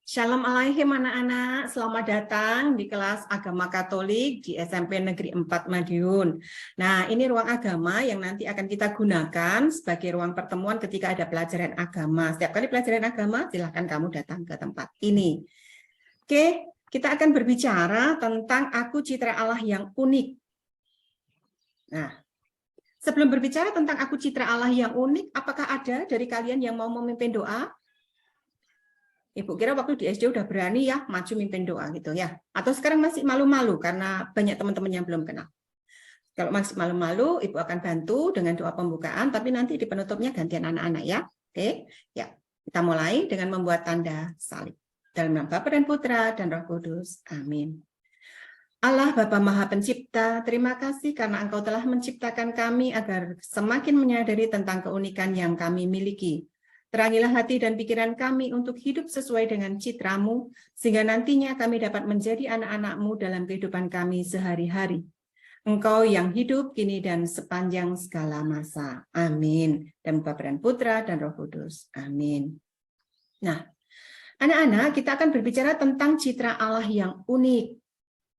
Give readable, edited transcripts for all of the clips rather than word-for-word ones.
Shalom Alaikum anak-anak, selamat datang di kelas Agama Katolik di SMP Negeri 4 Madiun. Nah, ini ruang agama yang nanti akan kita gunakan sebagai ruang pertemuan ketika ada pelajaran agama. Setiap kali pelajaran agama, silahkan kamu datang ke tempat ini. Oke, kita akan berbicara tentang aku citra Allah yang unik. Nah, sebelum berbicara tentang aku citra Allah yang unik, apakah ada dari kalian yang mau memimpin doa? Ibu kira waktu di SD udah berani ya maju mimpin doa gitu ya. Atau sekarang masih malu-malu karena banyak teman-teman yang belum kenal. Kalau masih malu-malu, Ibu akan bantu dengan doa pembukaan, tapi nanti di penutupnya gantian anak-anak ya. Oke, ya. Kita mulai dengan membuat tanda salib. Dalam nama Bapa dan Putra dan Roh Kudus. Amin. Allah Bapa Maha Pencipta, terima kasih karena Engkau telah menciptakan kami agar semakin menyadari tentang keunikan yang kami miliki. Terangilah hati dan pikiran kami untuk hidup sesuai dengan citra-Mu, sehingga nantinya kami dapat menjadi anak-anak-Mu dalam kehidupan kami sehari-hari. Engkau yang hidup kini dan sepanjang segala masa. Amin. Dan Bapa dan Putra dan Roh Kudus. Amin. Nah, anak-anak, kita akan berbicara tentang citra Allah yang unik.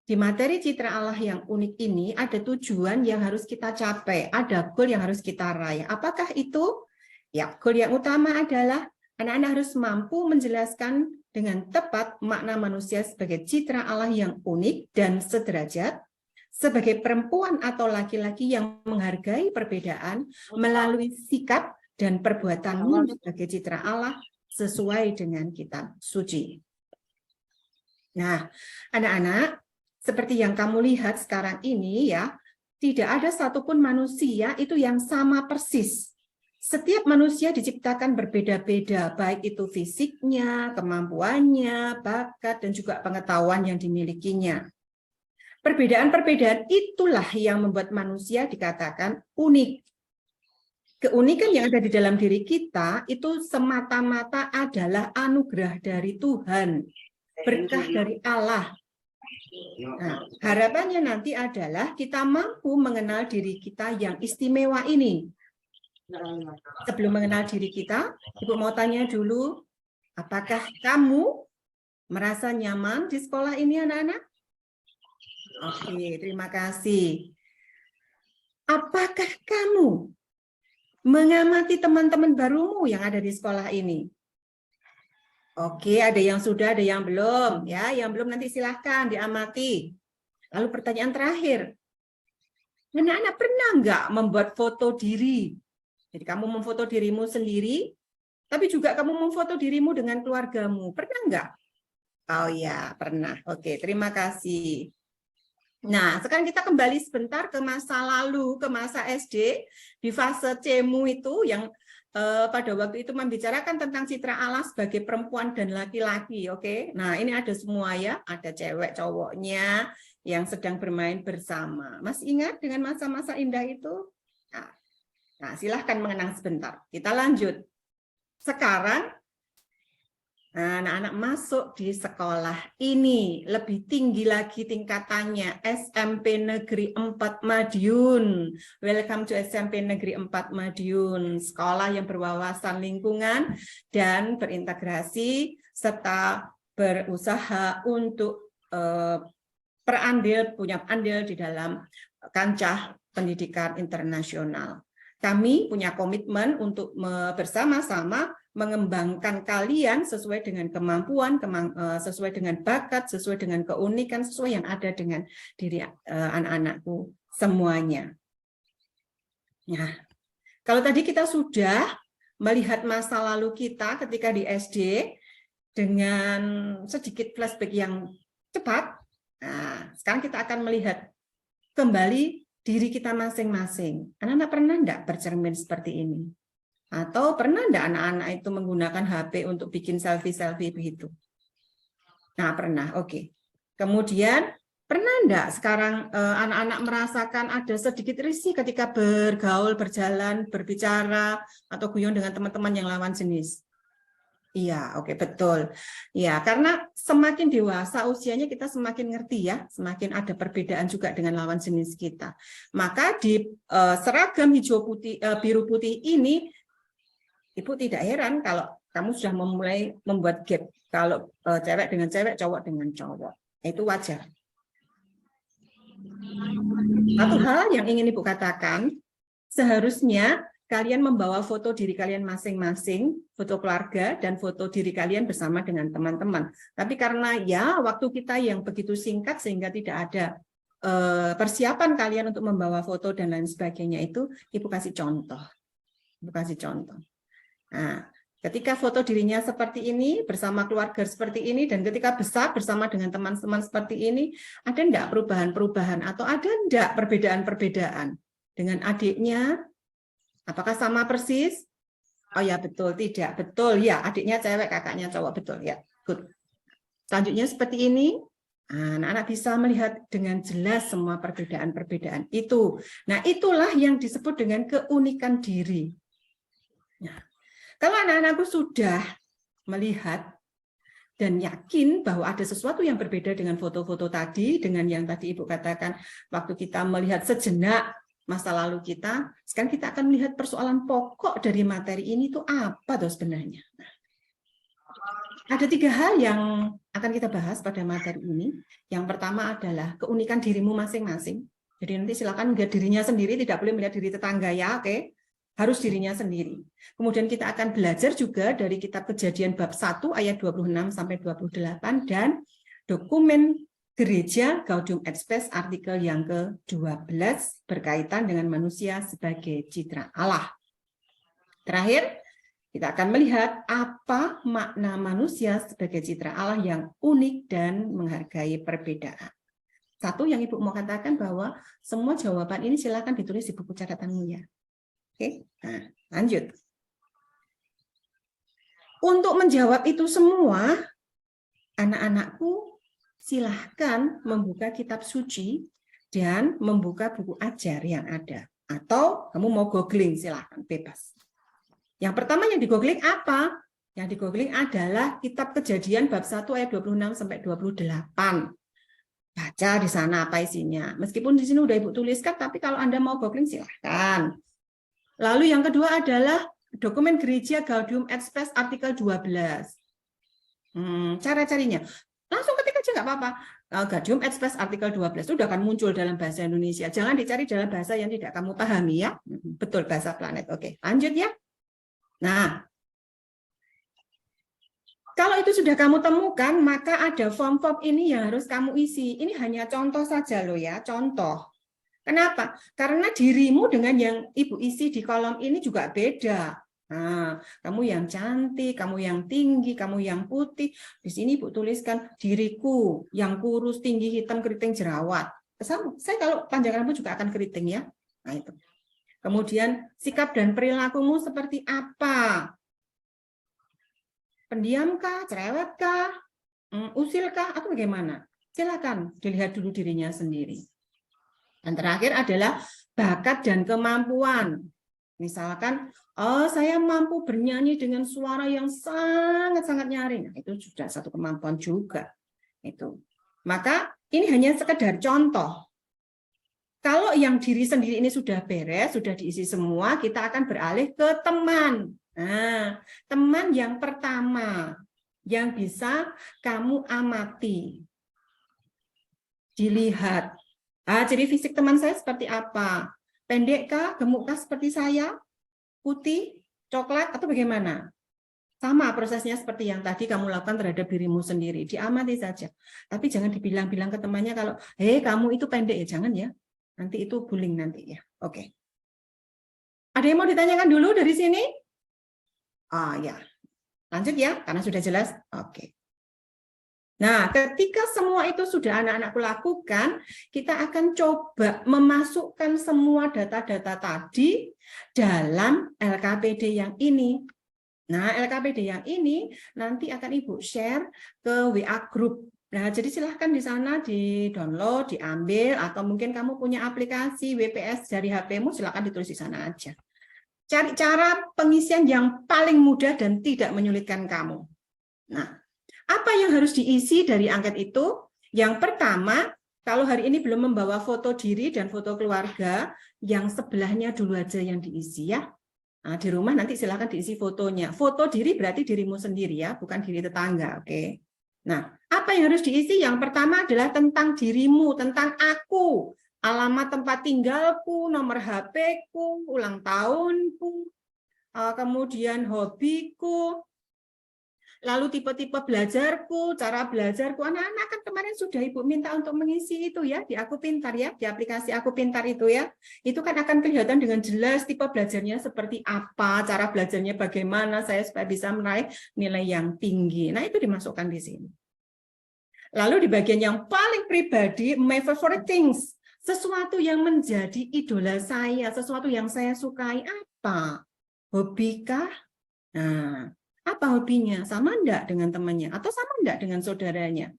Di materi citra Allah yang unik ini ada tujuan yang harus kita capai, ada goal yang harus kita raih. Apakah itu? Ya, goal yang utama adalah anak-anak harus mampu menjelaskan dengan tepat makna manusia sebagai citra Allah yang unik dan sederajat, sebagai perempuan atau laki-laki yang menghargai perbedaan melalui sikap dan perbuatanmu sebagai citra Allah sesuai dengan kitab suci. Nah, anak-anak, seperti yang kamu lihat sekarang ini ya, tidak ada satupun manusia itu yang sama persis. Setiap manusia diciptakan berbeda-beda, baik itu fisiknya, kemampuannya, bakat, dan juga pengetahuan yang dimilikinya. Perbedaan-perbedaan itulah yang membuat manusia dikatakan unik. Keunikan yang ada di dalam diri kita itu semata-mata adalah anugerah dari Tuhan, berkah dari Allah. Nah, harapannya nanti adalah kita mampu mengenal diri kita yang istimewa ini. Sebelum mengenal diri kita, Ibu mau tanya dulu, apakah kamu merasa nyaman di sekolah ini, anak-anak? Oke, terima kasih. Apakah kamu mengamati teman-teman barumu yang ada di sekolah ini? Oke, ada yang sudah, ada yang belum. Ya, yang belum nanti silahkan diamati. Lalu pertanyaan terakhir, anak-anak pernah nggak membuat foto diri? Jadi kamu memfoto dirimu sendiri, tapi juga kamu memfoto dirimu dengan keluargamu. Pernah nggak? Oh ya, pernah. Oke, terima kasih. Nah, sekarang kita kembali sebentar ke masa lalu, ke masa SD, di fase C-mu itu yang pada waktu itu membicarakan tentang citra Allah sebagai perempuan dan laki-laki. Oke, nah ini ada semua ya, ada cewek cowoknya yang sedang bermain bersama. Masih ingat dengan masa-masa indah itu? Nah, silahkan mengenang sebentar. Kita lanjut. Sekarang, anak-anak masuk di sekolah ini. Lebih tinggi lagi tingkatannya. SMP Negeri 4 Madiun. Welcome to SMP Negeri 4 Madiun. Sekolah yang berwawasan lingkungan dan berintegrasi, serta berusaha untuk punya andil di dalam kancah pendidikan internasional. Kami punya komitmen untuk bersama-sama mengembangkan kalian sesuai dengan kemampuan, sesuai dengan bakat, sesuai dengan keunikan, sesuai yang ada dengan diri anak-anakku semuanya. Nah, kalau tadi kita sudah melihat masa lalu kita ketika di SD dengan sedikit flashback yang cepat, nah, sekarang kita akan melihat kembali diri kita masing-masing. Anak-anak pernah enggak bercermin seperti ini? Atau pernah enggak anak-anak itu menggunakan HP untuk bikin selfie-selfie begitu? Nah, pernah. Oke. Kemudian, pernah enggak sekarang anak-anak merasakan ada sedikit risih ketika bergaul, berjalan, berbicara, atau guyon dengan teman-teman yang lawan jenis? Iya, oke, betul. Ya, karena semakin dewasa usianya kita semakin ngerti ya, semakin ada perbedaan juga dengan lawan jenis kita. Maka di seragam hijau putih, biru putih ini, Ibu tidak heran kalau kamu sudah memulai membuat gap. Kalau cewek dengan cewek, cowok dengan cowok. Itu wajar. Satu hal yang ingin Ibu katakan, seharusnya kalian membawa foto diri kalian masing-masing, foto keluarga, dan foto diri kalian bersama dengan teman-teman. Tapi karena ya waktu kita yang begitu singkat sehingga tidak ada persiapan kalian untuk membawa foto dan lain sebagainya, itu Ibu kasih contoh. Ibu kasih contoh. Nah, ketika foto dirinya seperti ini, bersama keluarga seperti ini, dan ketika besar bersama dengan teman-teman seperti ini, ada enggak perubahan-perubahan atau ada enggak perbedaan-perbedaan dengan adiknya? Apakah sama persis? Oh ya, betul. Tidak, betul. Ya, adiknya cewek, kakaknya cowok. Betul, ya. Good. Selanjutnya seperti ini. Anak-anak bisa melihat dengan jelas semua perbedaan-perbedaan itu. Nah, itulah yang disebut dengan keunikan diri. Nah, kalau anak-anakku sudah melihat dan yakin bahwa ada sesuatu yang berbeda dengan foto-foto tadi, dengan yang tadi Ibu katakan, waktu kita melihat sejenak masa lalu kita, sekarang kita akan melihat persoalan pokok dari materi ini itu apa tuh sebenarnya. Nah, ada 3 hal yang akan kita bahas pada materi ini. Yang pertama adalah keunikan dirimu masing-masing. Jadi nanti silakan melihat dirinya sendiri, tidak boleh melihat diri tetangga ya, oke? Harus dirinya sendiri. Kemudian kita akan belajar juga dari kitab Kejadian bab 1 ayat 26 sampai 28 dan dokumen Gereja Gaudium et Spes artikel yang ke-12 berkaitan dengan manusia sebagai citra Allah. Terakhir, kita akan melihat apa makna manusia sebagai citra Allah yang unik dan menghargai perbedaan. Satu yang Ibu mau katakan bahwa semua jawaban ini silakan ditulis di buku catatanmu ya. Oke, nah, lanjut. Untuk menjawab itu semua, anak-anakku silahkan membuka kitab suci dan membuka buku ajar yang ada. Atau kamu mau googling, silahkan, bebas. Yang pertama yang di-googling apa? Yang di-googling adalah kitab Kejadian bab 1 ayat 26 sampai 28. Baca di sana apa isinya. Meskipun di sini udah Ibu tuliskan, tapi kalau Anda mau googling silahkan. Lalu yang kedua adalah dokumen Gereja Gaudium et Spes artikel 12. Cara carinya. Langsung ketik aja nggak apa-apa. Gaudium et Spes artikel 12 itu udah akan muncul dalam bahasa Indonesia. Jangan dicari dalam bahasa yang tidak kamu pahami ya. Betul, bahasa planet. Oke, lanjut ya. Nah, kalau itu sudah kamu temukan, maka ada form-form ini yang harus kamu isi. Ini hanya contoh saja loh ya, contoh. Kenapa? Karena dirimu dengan yang Ibu isi di kolom ini juga beda. Nah, kamu yang cantik, kamu yang tinggi, kamu yang putih. Di sini Ibu tuliskan diriku yang kurus, tinggi, hitam, keriting, jerawat. Saya kalau panjang rambut juga akan keriting ya. Nah itu. Kemudian sikap dan perilakumu seperti apa? Pendiamkah, cerewetkah, usilkah, atau bagaimana? Silakan dilihat dulu dirinya sendiri. Dan terakhir adalah bakat dan kemampuan. Misalkan, oh saya mampu bernyanyi dengan suara yang sangat-sangat nyaring. Nah, itu sudah satu kemampuan juga. Itu. Maka ini hanya sekedar contoh. Kalau yang diri sendiri ini sudah beres, sudah diisi semua, kita akan beralih ke teman. Nah, teman yang pertama yang bisa kamu amati, dilihat. Ciri fisik teman saya seperti apa? Pendekkah, gemukkah seperti saya? Putih, coklat, atau bagaimana? Sama prosesnya seperti yang tadi kamu lakukan terhadap dirimu sendiri. Diamati saja. Tapi jangan dibilang-bilang ke temannya kalau, kamu itu pendek ya, jangan ya. Nanti itu bullying nanti ya. Oke. Ada yang mau ditanyakan dulu dari sini? Ya. Lanjut ya, karena sudah jelas. Oke. Nah, ketika semua itu sudah anak-anakku lakukan, kita akan coba memasukkan semua data-data tadi dalam LKPD yang ini. Nah, LKPD yang ini nanti akan Ibu share ke WA Group. Nah, jadi silahkan di sana di-download, diambil, atau mungkin kamu punya aplikasi WPS dari HP-mu, silahkan ditulis di sana aja. Cari cara pengisian yang paling mudah dan tidak menyulitkan kamu. Nah, apa yang harus diisi dari angket itu? Yang pertama, kalau hari ini belum membawa foto diri dan foto keluarga, yang sebelahnya dulu aja yang diisi ya. Nah, di rumah nanti silakan diisi fotonya. Foto diri berarti dirimu sendiri ya, bukan diri tetangga, oke? Nah, apa yang harus diisi? Yang pertama adalah tentang dirimu, tentang aku, alamat tempat tinggalku, nomor HP-ku, ulang tahunku, kemudian hobiku, lalu tipe-tipe belajarku, cara belajarku. Anak-anak kan kemarin sudah Ibu minta untuk mengisi itu ya, di Aku Pintar ya, di aplikasi Aku Pintar itu ya. Itu kan akan kelihatan dengan jelas tipe belajarnya seperti apa, cara belajarnya bagaimana, saya supaya bisa meraih nilai yang tinggi. Nah, itu dimasukkan di sini. Lalu di bagian yang paling pribadi, my favorite things. Sesuatu yang menjadi idola saya, sesuatu yang saya sukai apa? Hobikah? Nah, apa hobinya? Sama enggak dengan temannya? Atau sama enggak dengan saudaranya?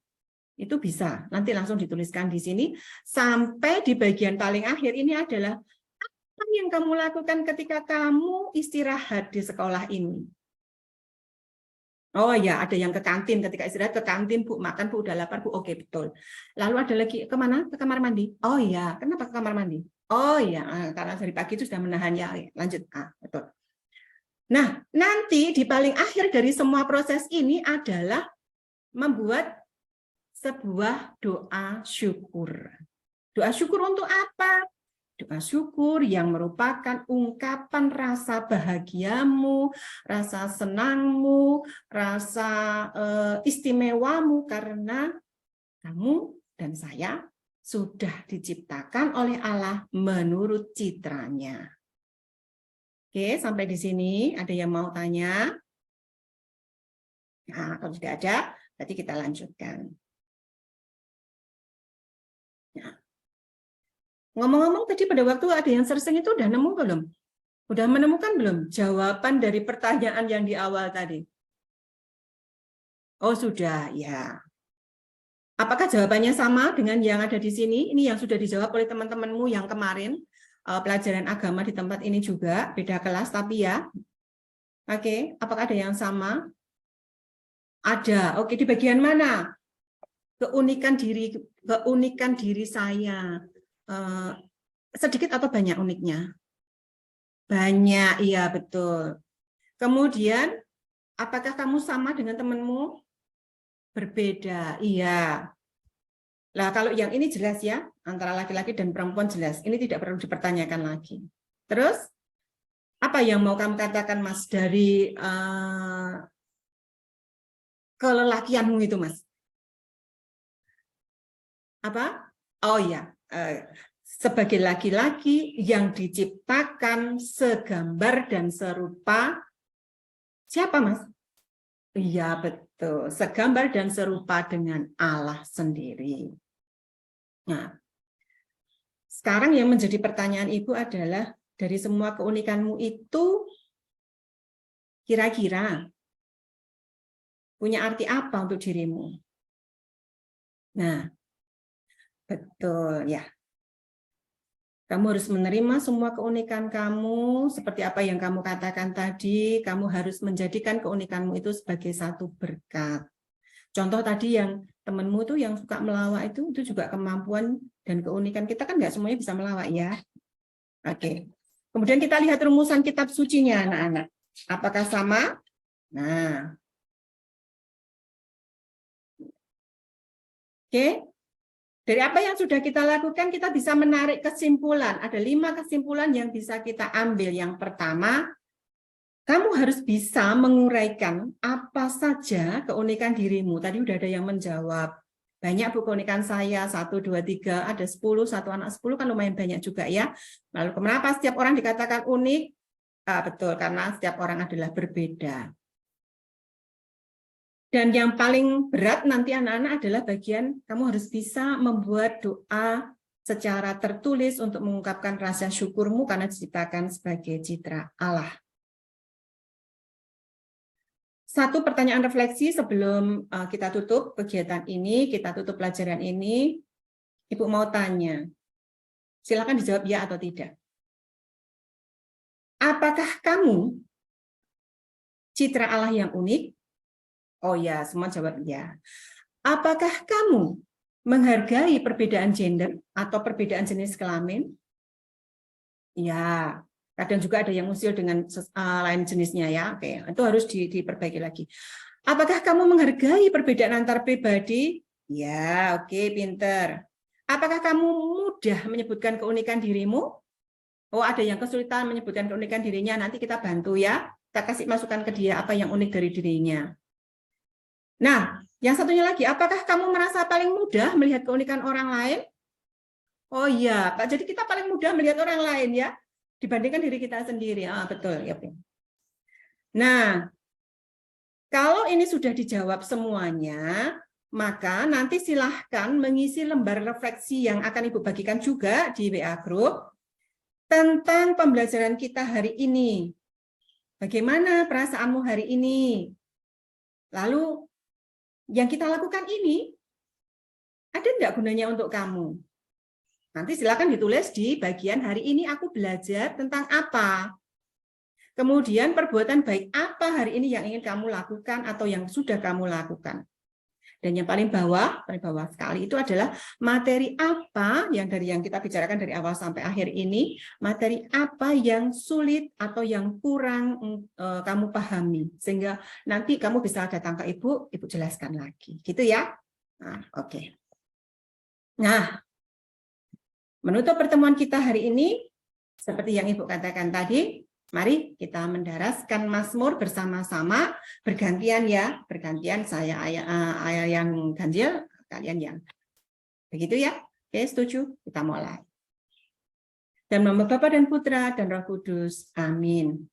Itu bisa. Nanti langsung dituliskan di sini. Sampai di bagian paling akhir ini adalah apa yang kamu lakukan ketika kamu istirahat di sekolah ini? Oh ya, ada yang ke kantin. Ketika istirahat ke kantin, Bu, makan, Bu, udah lapar, Bu. Oke, betul. Lalu ada lagi, kemana? Ke kamar mandi? Oh ya, kenapa ke kamar mandi? Oh ya, karena dari pagi itu sudah menahan ya. Lanjut. Betul. Nah, nanti di paling akhir dari semua proses ini adalah membuat sebuah doa syukur. Doa syukur untuk apa? Doa syukur yang merupakan ungkapan rasa bahagiamu, rasa senangmu, rasa istimewamu karena kamu dan saya sudah diciptakan oleh Allah menurut citranya. Oke, sampai di sini ada yang mau tanya? Nah, kalau tidak ada, berarti kita lanjutkan. Nah, ngomong-ngomong tadi pada waktu ada yang searching itu udah nemu belum? Udah menemukan belum jawaban dari pertanyaan yang di awal tadi? Oh sudah, ya. Apakah jawabannya sama dengan yang ada di sini? Ini yang sudah dijawab oleh teman-temanmu yang kemarin pelajaran agama di tempat ini juga, beda kelas tapi ya. Oke, apakah ada yang sama? Ada. Oke, di bagian mana? Keunikan diri saya. Sedikit atau banyak uniknya? Banyak, iya betul. Kemudian, apakah kamu sama dengan temanmu? Berbeda, iya. Nah, kalau yang ini jelas ya, antara laki-laki dan perempuan jelas. Ini tidak perlu dipertanyakan lagi. Terus, apa yang mau kamu katakan, Mas, dari kelelakianmu itu, Mas? Apa? Oh ya, sebagai laki-laki yang diciptakan segambar dan serupa siapa, Mas? Iya, betul. Segambar dan serupa dengan Allah sendiri. Nah, sekarang yang menjadi pertanyaan Ibu adalah dari semua keunikanmu itu kira-kira punya arti apa untuk dirimu? Nah, betul ya. Kamu harus menerima semua keunikan kamu, seperti apa yang kamu katakan tadi, kamu harus menjadikan keunikanmu itu sebagai satu berkat. Contoh tadi yang temanmu tuh yang suka melawak itu juga kemampuan dan keunikan kita kan nggak semuanya bisa melawak ya. Oke. Kemudian kita lihat rumusan kitab sucinya anak-anak. Apakah sama? Nah. Oke. Dari apa yang sudah kita lakukan, kita bisa menarik kesimpulan. Ada 5 kesimpulan yang bisa kita ambil. Yang pertama, kamu harus bisa menguraikan apa saja keunikan dirimu. Tadi udah ada yang menjawab. Banyak Bu keunikan saya, 1, 2, 3, ada 10, satu anak 10 kan lumayan banyak juga ya. Lalu kenapa setiap orang dikatakan unik? Betul, karena setiap orang adalah berbeda. Dan yang paling berat nanti anak-anak adalah bagian kamu harus bisa membuat doa secara tertulis untuk mengungkapkan rasa syukurmu karena diciptakan sebagai citra Allah. Satu pertanyaan refleksi sebelum kita tutup kegiatan ini, kita tutup pelajaran ini. Ibu mau tanya, silakan dijawab ya atau tidak. Apakah kamu citra Allah yang unik? Oh ya, semua jawab ya. Apakah kamu menghargai perbedaan gender atau perbedaan jenis kelamin? Ya. Kadang juga ada yang usil dengan lain jenisnya ya. Oke, itu harus diperbaiki lagi. Apakah kamu menghargai perbedaan antar pribadi? Ya, oke, pinter. Apakah kamu mudah menyebutkan keunikan dirimu? Oh, ada yang kesulitan menyebutkan keunikan dirinya, nanti kita bantu ya. Kita kasih masukan ke dia apa yang unik dari dirinya. Nah, yang satunya lagi, apakah kamu merasa paling mudah melihat keunikan orang lain? Oh iya, Pak. Jadi kita paling mudah melihat orang lain ya, dibandingkan diri kita sendiri. Ah, betul. Ya. Nah, kalau ini sudah dijawab semuanya, maka nanti silahkan mengisi lembar refleksi yang akan Ibu bagikan juga di WA Group tentang pembelajaran kita hari ini. Bagaimana perasaanmu hari ini? Lalu, yang kita lakukan ini, ada enggak gunanya untuk kamu? Nanti silakan ditulis di bagian hari ini aku belajar tentang apa. Kemudian perbuatan baik apa hari ini yang ingin kamu lakukan atau yang sudah kamu lakukan. Dan yang paling bawah sekali itu adalah materi apa yang kita bicarakan dari awal sampai akhir ini, materi apa yang sulit atau yang kurang kamu pahami. Sehingga nanti kamu bisa datang ke Ibu jelaskan lagi. Gitu ya. Nah, oke. Nah, menutup pertemuan kita hari ini, seperti yang Ibu katakan tadi, mari kita mendaraskan Mazmur bersama-sama, bergantian ya, bergantian saya ayah yang ganjil, kalian yang. Begitu ya? Oke, setuju? Kita mulai. Dan nama Bapa dan Putra dan Roh Kudus. Amin.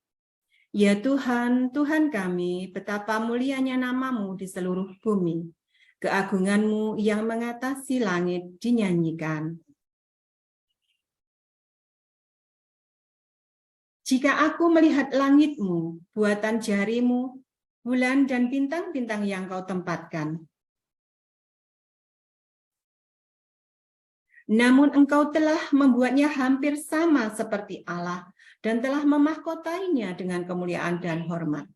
Ya Tuhan, Tuhan kami, betapa mulianya nama-Mu di seluruh bumi. Keagungan-Mu yang mengatasi langit dinyanyikan. Jika aku melihat langit-Mu, buatan jari-Mu, bulan dan bintang-bintang yang Kau tempatkan. Namun Engkau telah membuatnya hampir sama seperti Allah dan telah memahkotainya dengan kemuliaan dan hormat.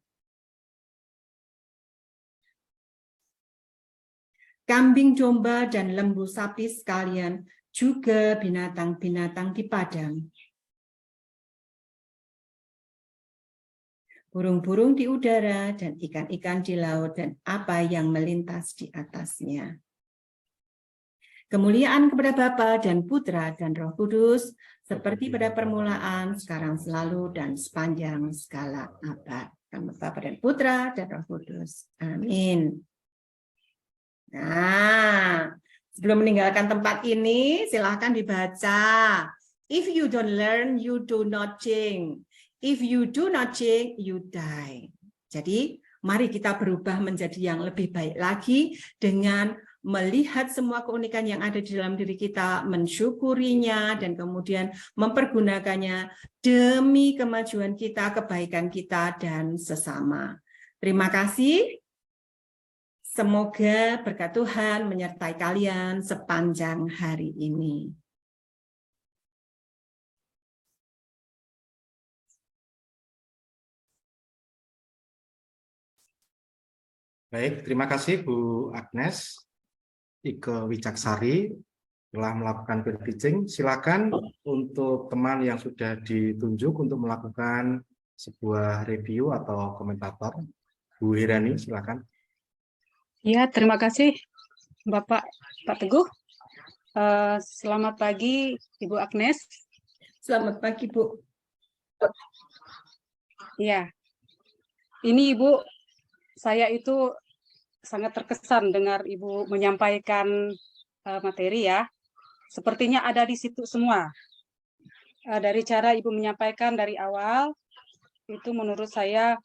Kambing domba dan lembu sapi sekalian, juga binatang-binatang di padang. Burung-burung di udara dan ikan-ikan di laut dan apa yang melintas di atasnya. Kemuliaan kepada Bapa dan Putra dan Roh Kudus, seperti pada permulaan, sekarang selalu, dan sepanjang segala abad. Nama Bapa dan Putra dan Roh Kudus. Amin. Nah, sebelum meninggalkan tempat ini, silahkan dibaca. If you don't learn, you do not change. If you do not change, you die. Jadi, mari kita berubah menjadi yang lebih baik lagi dengan melihat semua keunikan yang ada di dalam diri kita, mensyukurinya, dan kemudian mempergunakannya demi kemajuan kita, kebaikan kita, dan sesama. Terima kasih. Semoga berkat Tuhan menyertai kalian sepanjang hari ini. Baik, terima kasih Bu Agnes Ike Wicaksari telah melakukan peer teaching. Silakan untuk teman yang sudah ditunjuk untuk melakukan sebuah review atau komentator. Bu Hirani, silakan. Ya, terima kasih Bapak Pak Teguh. Selamat pagi Ibu Agnes. Selamat pagi Bu. Ya, ini Ibu, saya itu sangat terkesan dengar Ibu menyampaikan materi ya. Sepertinya ada di situ semua. Dari cara Ibu menyampaikan dari awal, itu menurut saya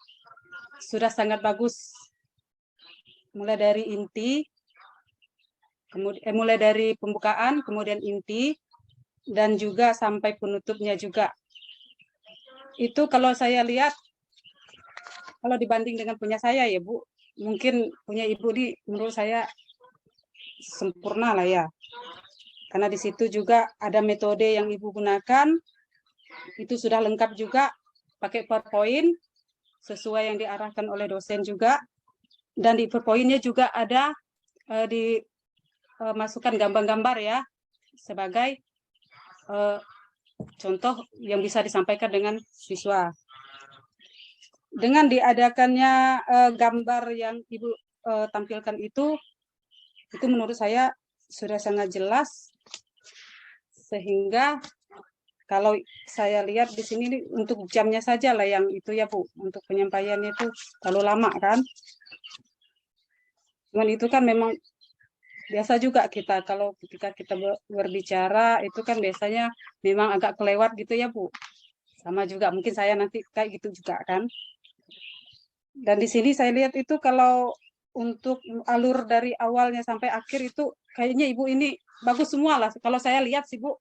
sudah sangat bagus. Mulai dari inti, mulai dari pembukaan, kemudian inti, dan juga sampai penutupnya juga. Itu kalau saya lihat, kalau dibanding dengan punya saya ya Bu, mungkin punya Ibu di menurut saya sempurna lah ya. Karena di situ juga ada metode yang Ibu gunakan, itu sudah lengkap juga, pakai PowerPoint, sesuai yang diarahkan oleh dosen juga. Dan di PowerPoint-nya juga ada dimasukkan gambar-gambar ya, sebagai contoh yang bisa disampaikan dengan siswa. Dengan diadakannya gambar yang Ibu tampilkan itu menurut saya sudah sangat jelas, sehingga kalau saya lihat di sini nih, untuk jamnya saja lah yang itu ya Bu, untuk penyampaiannya itu terlalu lama kan. Cuman itu kan memang biasa juga kita kalau ketika kita berbicara itu kan biasanya memang agak kelewat gitu ya Bu. Sama juga mungkin saya nanti kayak gitu juga kan. Dan di sini saya lihat itu kalau untuk alur dari awalnya sampai akhir itu kayaknya Ibu ini bagus semua lah. Kalau saya lihat sih Bu,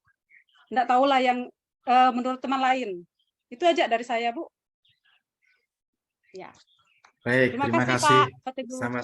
enggak tahulah yang menurut teman lain. Itu aja dari saya Bu. Ya. Baik, terima kasih. Pak Teguh. Sama